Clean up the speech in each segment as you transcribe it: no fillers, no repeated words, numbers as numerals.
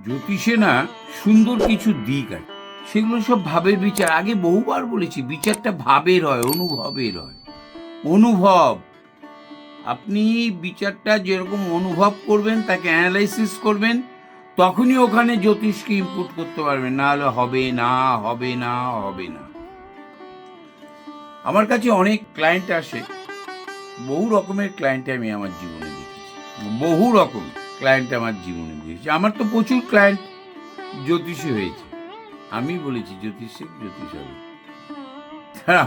জ্যোতিষে না সুন্দর কিছু দিক আছে, সেগুলো সব ভাবের বিচার। আগে বহুবার বলেছি, বিচারটা ভাবের হয়, অনুভবের হয়। অনুভব, আপনি বিচারটা যেরকম অনুভব করবেন, তাকে অ্যানালাইসিস করবেন, তখনই ওখানে জ্যোতিষকে ইনপুট করতে পারবেন, না হলে হবে না, হবে না, হবে না। আমার কাছে অনেক ক্লায়েন্ট আসে, বহু রকমের ক্লায়েন্ট আমি আমার জীবনে দেখেছি, বহু রকম ক্লায়েন্ট আমার জীবনে দেখেছি। আমার তো প্রচুর ক্লায়েন্ট জ্যোতিষী হয়েছে। আমি বলেছি জ্যোতিষে জ্যোতিষ হবে,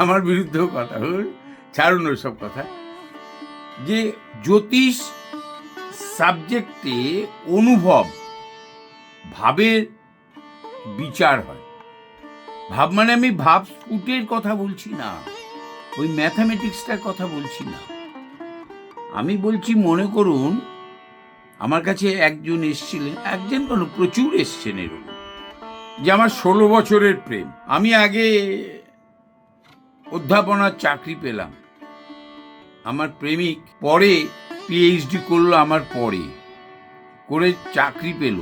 আমার বিরুদ্ধেও কথা হল, ছাড়ুন সব কথা। যে জ্যোতিষ সাবজেক্টে অনুভব, ভাবের বিচার হয়। ভাব মানে আমি ভাব স্ফুটের কথা বলছি না, ওই ম্যাথামেটিক্সটার কথা বলছি না। আমি বলছি, মনে করুন আমার কাছে একজন এসছিলেন, একজন কোনো প্রচুর এসছেন এরকম, যে আমার 16 বছরের প্রেম। আমি আগে অধ্যাপনার চাকরি পেলাম, আমার প্রেমিক পরে পিএইচডি করলো, আমার পরে করে চাকরি পেল,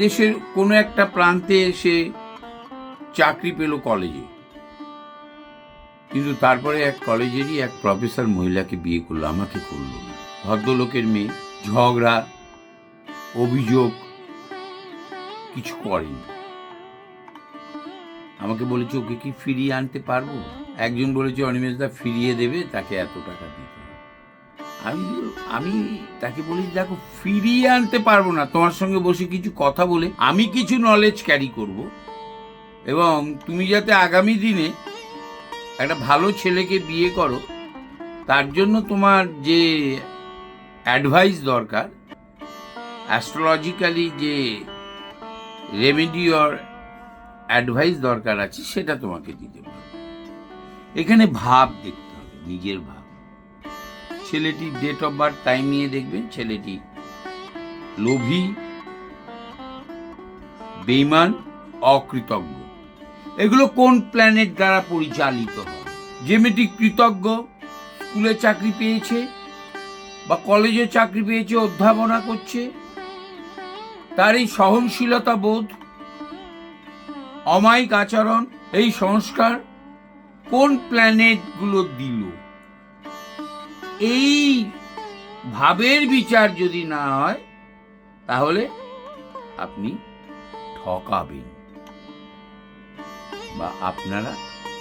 দেশের কোনো একটা প্রান্তে এসে চাকরি পেল কলেজে। কিন্তু তারপরে এক কলেজেরই এক প্রফেসর মহিলাকে বিয়ে করলো, আমাকে করলো না। ভদ্রলোকের মেয়ে, ঝগড়া অভিযোগ কিছু করেনি। আমাকে বলেছে, ওকে কি ফিরিয়ে আনতে পারবো? একজন বলেছে, অনিমেষদা ফিরিয়ে দেবে, তাকে এত টাকা দিতে হবে। আমি তাকে বলি, দেখো ফিরিয়ে আনতে পারবো না, তোমার সঙ্গে বসে কিছু কথা বলে আমি কিছু নলেজ ক্যারি করব, এবং তুমি যাতে আগামী দিনে একটা ভালো ছেলেকে বিয়ে করো, তার জন্য তোমার যে অ্যাডভাইস দরকার, অ্যাস্ট্রোলজিক্যালি যে রেমেডি অর অ্যাডভাইস দরকার আছে, সেটা তোমাকে দিতে পারবো। এখানে ভাব দেখতে হবে, নিজের ভাব। ছেলেটির ডেট অফ বার্থ টাইম নিয়ে দেখবেন, ছেলেটি লোভী, বেঈমান, অকৃতজ্ঞ। এগুলো কোন প্ল্যানেট দ্বারা পরিচালিত হয়? যে মেয়েটি কৃতজ্ঞ, স্কুলে চাকরি পেয়েছে বা কলেজে চাকরি পেয়েছে, অধ্যাপনা করছে, তার এই সহনশীলতা বোধ, অমায়িক আচরণ, এই সংস্কার কোন প্ল্যানেটগুলো দিল? এই ভাবের বিচার যদি না হয়, তাহলে আপনি ঠকাবেন বা আপনারা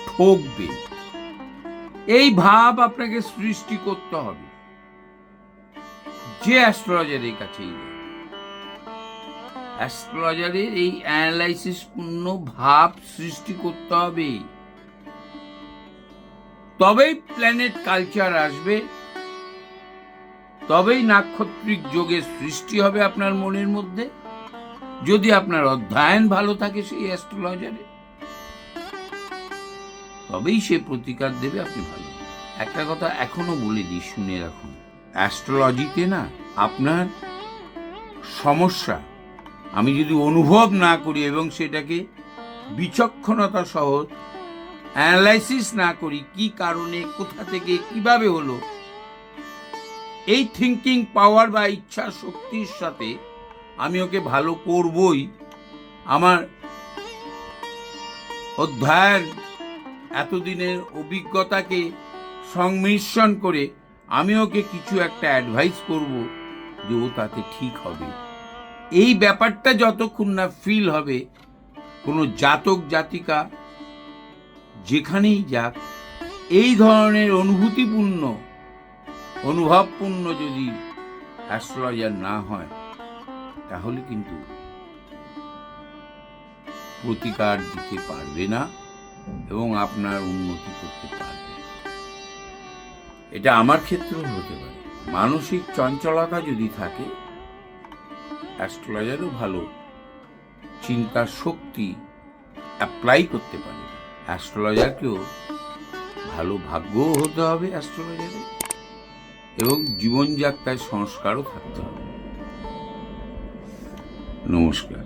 ঠকবেন। এই ভাব আপনাকে সৃষ্টি করতে হবে। যে অ্যাস্ট্রোলজারের কাছেই, অ্যাস্ট্রোলজারের এই অ্যানালাইসিস পূর্ণ ভাব সৃষ্টি করতে হবে, তবেই প্ল্যানেট কালচার আসবে, তবেই নাক্ষত্রিক যোগের সৃষ্টি হবে আপনার মনের মধ্যে। যদি আপনার অধ্যয়ন ভালো থাকে সেই অ্যাস্ট্রোলজারে, তবেই সে প্রতিকার দেবে, আপনি ভালো। একটা কথা এখনো বলে দিই, শুনে রাখুন। অ্যাস্ট্রোলজিতে না আপনার সমস্যা আমি যদি অনুভব না করি এবং সেটাকে বিচক্ষণতা সহ অ্যানালাইসিস না করি, কি কারণে, কোথা থেকে, কিভাবে হলো, এই থিঙ্কিং পাওয়ার বা ইচ্ছা শক্তির সাথে আমি ওকে ভালো করবই। আমার অধ্যয়ন, এতদিনের অভিজ্ঞতাকে সংমিশ্রণ করে আমি ওকে কিছু একটা অ্যাডভাইস করব, যে ও তাতে ঠিক হবে। এই ব্যাপারটা যতক্ষণ না ফিল হবে, কোনো জাতক জাতিকা যেখানেই যাক, এই ধরনের অনুভূতিপূর্ণ, অনুভবপূর্ণ যদি অ্যাস্ট্রোলজার না হয়, তাহলে কিন্তু প্রতিকার দিতে পারবে না এবং আপনার উন্নতি করতে পারবে। এটা আমার ক্ষেত্রেও হতে পারে। মানসিক চঞ্চলতা যদি থাকে, অ্যাস্ট্রোলজারও ভালো চিন্তার শক্তি অ্যাপ্লাই করতে পারে। অ্যাস্ট্রোলজারকেও ভালো ভাগ্যও হতে হবে অ্যাস্ট্রোলজারে, এবং জীবনযাত্রায় সংস্কারও থাকতে হবে। নমস্কার।